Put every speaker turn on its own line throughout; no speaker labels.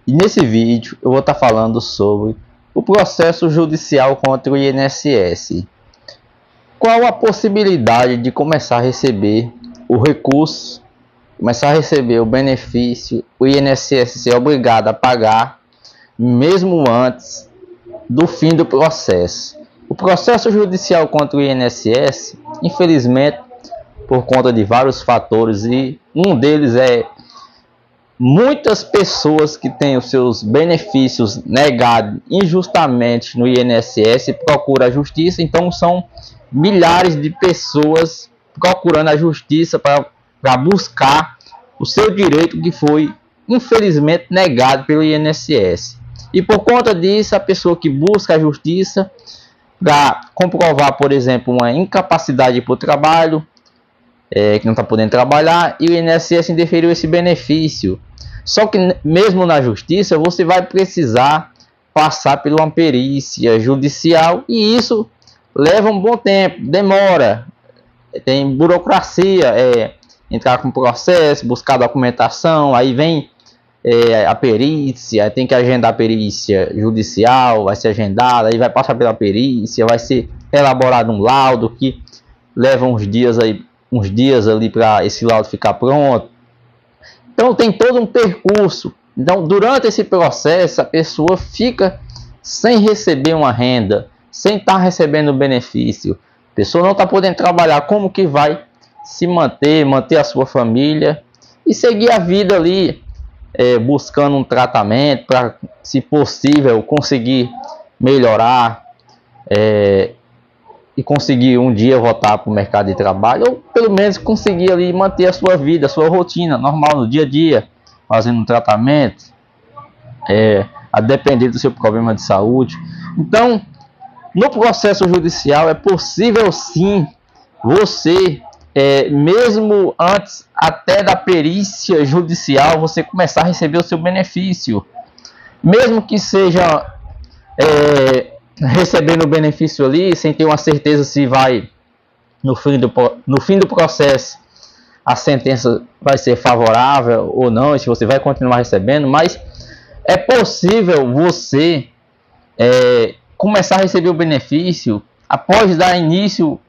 E nesse vídeo eu vou estar falando sobre o processo judicial contra o INSS. Qual a possibilidade de começar a receber o recurso, começar a receber o benefício, o INSS ser obrigado a pagar mesmo antes do fim do processo? O processo judicial contra o INSS, infelizmente, por conta de vários fatores, e um deles é muitas pessoas que têm os seus benefícios negados injustamente no INSS procuram a justiça. Então são milhares de pessoas procurando a justiça para buscar o seu direito que foi infelizmente negado pelo INSS. E por conta disso, a pessoa que busca a justiça para comprovar, por exemplo, uma incapacidade por trabalho, que não está podendo trabalhar, e o INSS indeferiu esse benefício. Só que mesmo na justiça você vai precisar passar por uma perícia judicial, e isso leva um bom tempo, demora, tem burocracia, entrar com processo, buscar documentação, aí vem a perícia, tem que agendar a perícia judicial, vai ser agendada, aí vai passar pela perícia, vai ser elaborado um laudo que leva uns dias ali para esse laudo ficar pronto. Então tem todo um percurso. Então durante esse processo a pessoa fica sem receber uma renda, sem estar recebendo benefício. A pessoa não está podendo trabalhar. Como que vai se manter a sua família e seguir a vida ali, buscando um tratamento para, se possível, conseguir melhorar e conseguir um dia voltar para o mercado de trabalho, ou pelo menos conseguir ali manter a sua vida, a sua rotina normal no dia a dia, fazendo um tratamento, a depender do seu problema de saúde. Então, no processo judicial é possível sim você, mesmo antes até da perícia judicial, você começar a receber o seu benefício, mesmo que seja recebendo o benefício ali sem ter uma certeza se vai no fim do processo a sentença vai ser favorável ou não, e se você vai continuar recebendo. Mas é possível você começar a receber o benefício após dar início,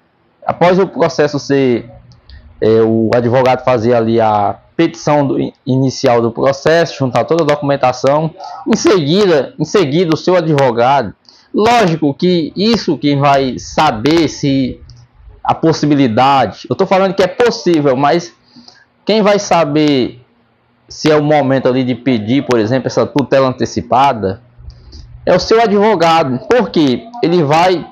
após o processo ser o advogado fazer ali a petição inicial do processo, juntar toda a documentação. Em seguida o seu advogado, lógico que isso quem vai saber se a possibilidade, eu estou falando que é possível, mas quem vai saber se é o momento ali de pedir, por exemplo, essa tutela antecipada, é o seu advogado, porque ele vai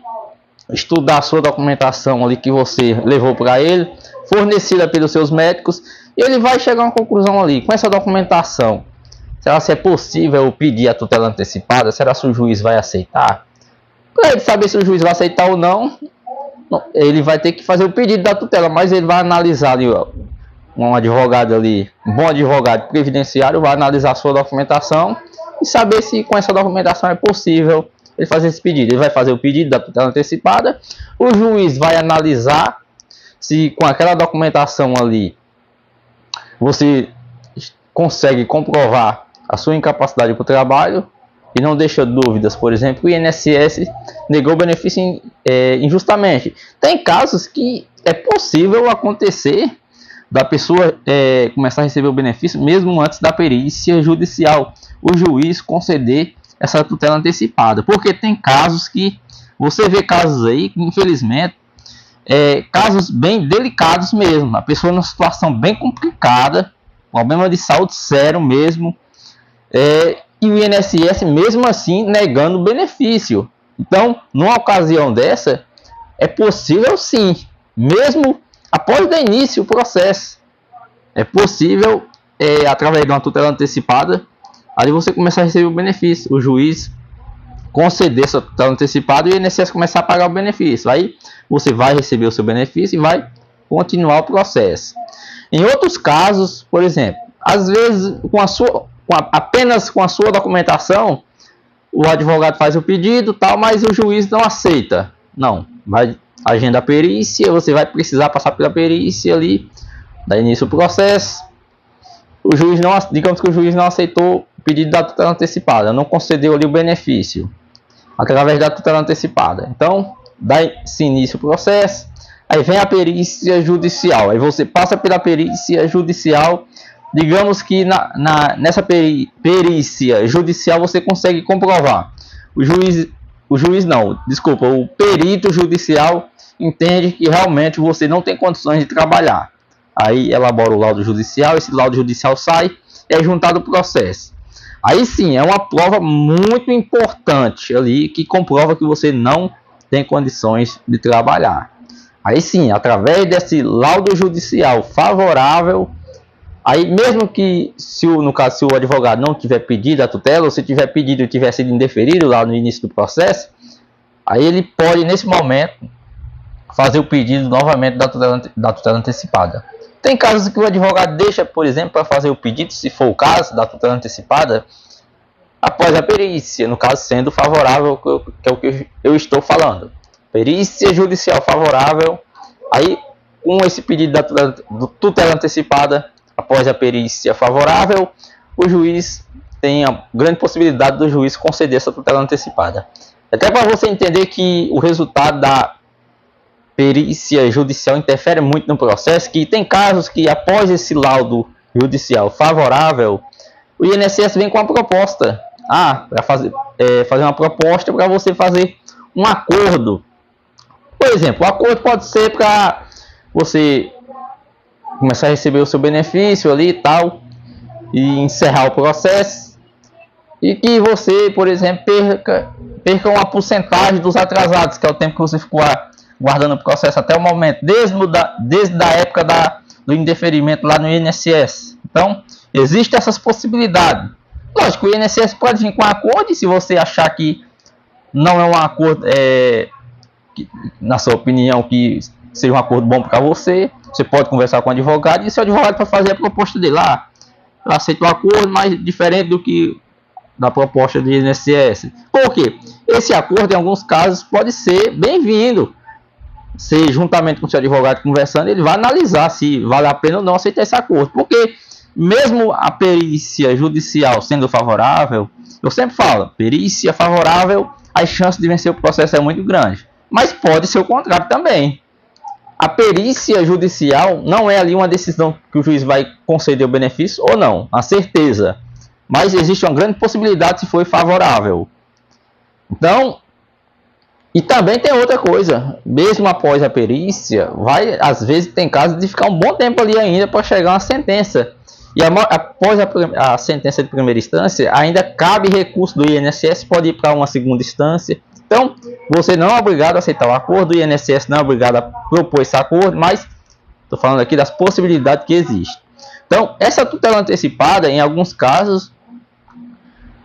estudar a sua documentação ali que você levou para ele, fornecida pelos seus médicos, e ele vai chegar a uma conclusão ali, com essa documentação. Será se é possível pedir a tutela antecipada? Será se o juiz vai aceitar? Para ele saber se o juiz vai aceitar ou não, ele vai ter que fazer o pedido da tutela, mas ele vai analisar ali, um advogado ali, um bom advogado previdenciário, vai analisar a sua documentação e saber se com essa documentação é possível ele fazer esse pedido. Ele vai fazer o pedido da tutela antecipada, o juiz vai analisar se com aquela documentação ali você consegue comprovar a sua incapacidade para o trabalho e não deixa dúvidas. Por exemplo, o INSS negou o benefício injustamente. Tem casos que é possível acontecer da pessoa começar a receber o benefício mesmo antes da perícia judicial, o juiz conceder essa tutela antecipada, porque tem casos que você vê casos aí que infelizmente casos bem delicados mesmo, a pessoa numa situação bem complicada, problema de saúde sério mesmo, e o INSS mesmo assim negando o benefício. Então, numa ocasião dessa, é possível sim, mesmo após o início do processo, é possível, através de uma tutela antecipada, ali você começar a receber o benefício, o juiz conceder essa tutela antecipada e o INSS começar a pagar o benefício. Aí você vai receber o seu benefício e vai continuar o processo. Em outros casos, por exemplo, às vezes apenas com a sua documentação, o advogado faz o pedido, tal, mas o juiz não aceita. Não, vai agendar a perícia, você vai precisar passar pela perícia ali, dar início ao processo. o juiz não, digamos que o juiz não aceitou o pedido da tutela antecipada, não concedeu ali o benefício através da tutela antecipada. Então, dá-se início ao processo, aí vem a perícia judicial, aí você passa pela perícia judicial. Digamos que nessa perícia judicial você consegue comprovar. O perito judicial entende que realmente você não tem condições de trabalhar. Aí elabora o laudo judicial, esse laudo judicial sai e é juntado o processo. Aí sim, é uma prova muito importante ali que comprova que você não tem condições de trabalhar. Aí sim, através desse laudo judicial favorável, aí mesmo que, no caso, se o advogado não tiver pedido a tutela, ou se tiver pedido e tiver sido indeferido lá no início do processo, aí ele pode, nesse momento, fazer o pedido novamente da tutela antecipada. Tem casos que o advogado deixa, por exemplo, para fazer o pedido, se for o caso, da tutela antecipada, após a perícia, no caso sendo favorável, que é o que eu estou falando. Perícia judicial favorável, aí com esse pedido da tutela antecipada, após a perícia favorável, o juiz tem a grande possibilidade do juiz conceder essa tutela antecipada. Até para você entender que o resultado da perícia judicial interfere muito no processo, que tem casos que após esse laudo judicial favorável, o INSS vem com uma proposta, para fazer uma proposta para você fazer um acordo. Por exemplo, o acordo pode ser para você começar a receber o seu benefício ali e tal, e encerrar o processo, e que você, por exemplo, perca uma porcentagem dos atrasados, que é o tempo que você ficou guardando o processo até o momento, desde a época do indeferimento lá no INSS. Então, existem essas possibilidades. Lógico, o INSS pode vir com um acordo, e se você achar que não é um acordo, na sua opinião, que seja um acordo bom para você, você pode conversar com o advogado, e se o advogado para fazer a proposta dele lá, eu aceito o acordo, mas diferente do que da proposta do INSS. Por quê? Esse acordo, em alguns casos, pode ser bem-vindo. Você, juntamente com o seu advogado conversando, ele vai analisar se vale a pena ou não aceitar esse acordo. Porque, mesmo a perícia judicial sendo favorável, eu sempre falo, perícia favorável, a chance de vencer o processo é muito grande. Mas pode ser o contrário também. A perícia judicial não é ali uma decisão que o juiz vai conceder o benefício ou não, a certeza. Mas existe uma grande possibilidade se for favorável. Então, e também tem outra coisa, mesmo após a perícia, às vezes tem casos de ficar um bom tempo ali ainda para chegar a uma sentença. E após a sentença de primeira instância, ainda cabe recurso do INSS, pode ir para uma segunda instância. Então, você não é obrigado a aceitar o acordo, o INSS não é obrigado a propor esse acordo, mas estou falando aqui das possibilidades que existem. Então, essa tutela antecipada, em alguns casos,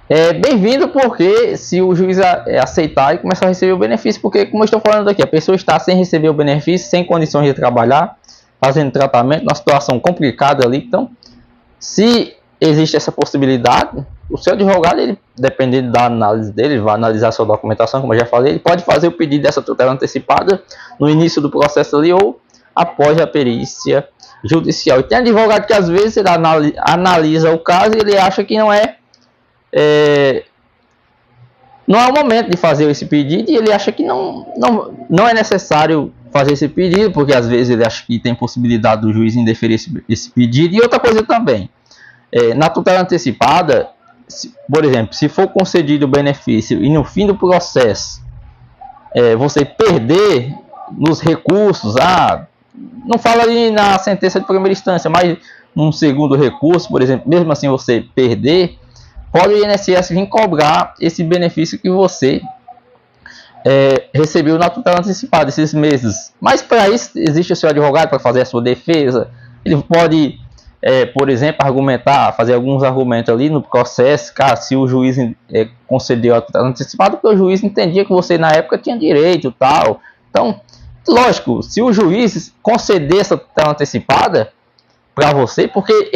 é bem-vindo, porque se o juiz aceitar e começar a receber o benefício, porque, como eu estou falando aqui, a pessoa está sem receber o benefício, sem condições de trabalhar, fazendo tratamento, numa situação complicada ali. Então, se existe essa possibilidade, o seu advogado, ele, dependendo da análise dele, ele vai analisar a sua documentação, como eu já falei, ele pode fazer o pedido dessa tutela antecipada no início do processo ali ou após a perícia judicial. E tem advogado que às vezes ele analisa o caso e ele acha que não é o momento de fazer esse pedido, e ele acha que não é necessário fazer esse pedido, porque às vezes ele acha que tem possibilidade do juiz indeferir esse pedido. E outra coisa também, na tutela antecipada, por exemplo, se for concedido o benefício e no fim do processo você perder nos recursos, não fala ali na sentença de primeira instância, mas num segundo recurso, por exemplo, mesmo assim você perder, pode o INSS vir cobrar esse benefício que você recebeu na tutela antecipada, esses meses. Mas para isso existe o seu advogado para fazer a sua defesa. Ele pode, por exemplo, fazer alguns argumentos ali no processo, se o juiz concedeu a tutela antecipada, porque o juiz entendia que você na época tinha direito e tal. Então, lógico, se o juiz conceder essa tutela antecipada para você, porque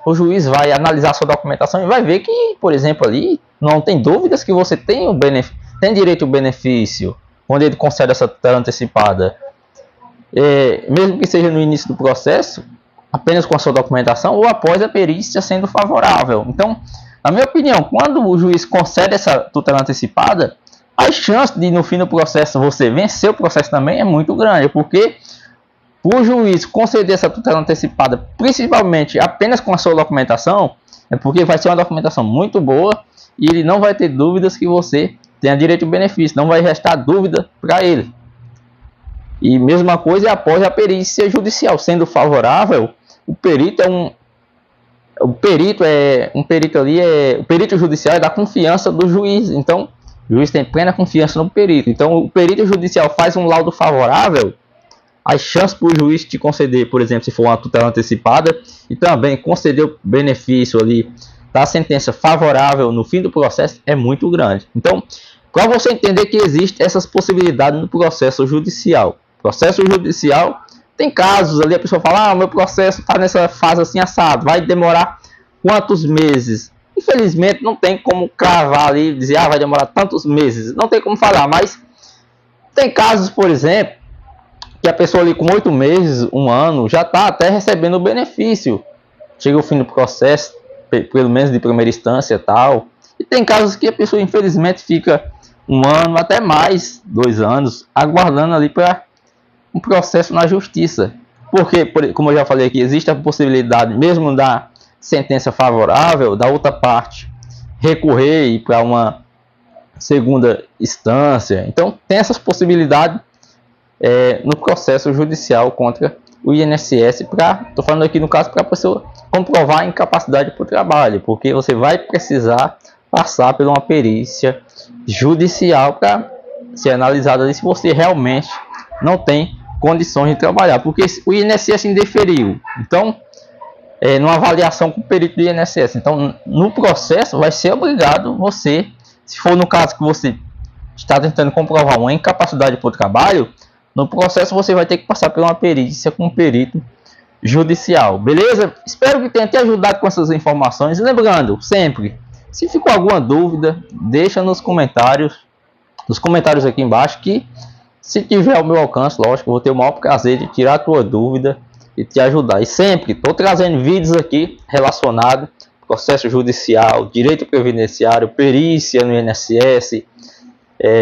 o juiz vai analisar a sua documentação e vai ver que, por exemplo, ali não tem dúvidas que você tem direito ao benefício quando ele concede essa tutela antecipada. Mesmo que seja no início do processo, apenas com a sua documentação ou após a perícia sendo favorável. Então, na minha opinião, quando o juiz concede essa tutela antecipada, a chance de no fim do processo você vencer o processo também é muito grande, porque o juiz conceder essa tutela antecipada, principalmente apenas com a sua documentação, é porque vai ser uma documentação muito boa e ele não vai ter dúvidas que você tenha direito ao benefício, não vai restar dúvida para ele. E mesma coisa é após a perícia judicial, sendo favorável, o perito judicial é da confiança do juiz. Então, o juiz tem plena confiança no perito. Então, o perito judicial faz um laudo favorável, as chances para o juiz te conceder, por exemplo, se for uma tutela antecipada, e também conceder o benefício ali da sentença favorável no fim do processo é muito grande. Então, para você entender que existem essas possibilidades no processo judicial. Processo judicial, tem casos ali, a pessoa fala, meu processo está nessa fase assim assado, vai demorar quantos meses? Infelizmente, não tem como cravar ali e dizer, vai demorar tantos meses. Não tem como falar, mas tem casos, por exemplo, que a pessoa ali com 8 meses, 1 ano, já está até recebendo o benefício. Chega o fim do processo, pelo menos de primeira instância e tal. E tem casos que a pessoa, infelizmente, fica 1 ano, até mais, 2 anos, aguardando ali para um processo na justiça. Porque, como eu já falei aqui, existe a possibilidade, mesmo da sentença favorável, da outra parte recorrer e para uma segunda instância. Então, tem essas possibilidades no processo judicial contra o INSS. Estou falando aqui no caso para a pessoa comprovar a incapacidade para o trabalho, porque você vai precisar passar por uma perícia judicial para ser analisada ali se você realmente não tem condições de trabalhar, porque o INSS indeferiu. Então, numa avaliação com o perito do INSS, então no processo vai ser obrigado você, se for no caso que você está tentando comprovar uma incapacidade para o trabalho, no processo você vai ter que passar por uma perícia com o perito judicial, beleza? Espero que tenha te ajudado com essas informações. Lembrando, sempre, se ficou alguma dúvida, deixa nos comentários aqui embaixo, que se tiver ao meu alcance, lógico, eu vou ter o maior prazer de tirar a tua dúvida e te ajudar. E sempre estou trazendo vídeos aqui relacionados ao processo judicial, direito previdenciário, perícia no INSS,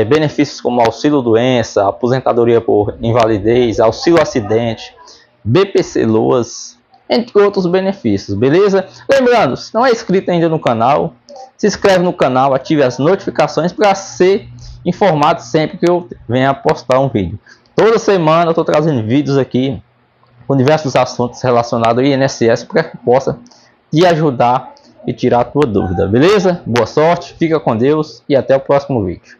benefícios como auxílio-doença, aposentadoria por invalidez, auxílio-acidente, BPC-Loas, entre outros benefícios, beleza? Lembrando, se não é inscrito ainda no canal, se inscreve no canal, ative as notificações para ser informado sempre que eu venha postar um vídeo. Toda semana eu estou trazendo vídeos aqui com diversos assuntos relacionados ao INSS para que possa te ajudar e tirar a tua dúvida, beleza? Boa sorte, fica com Deus e até o próximo vídeo.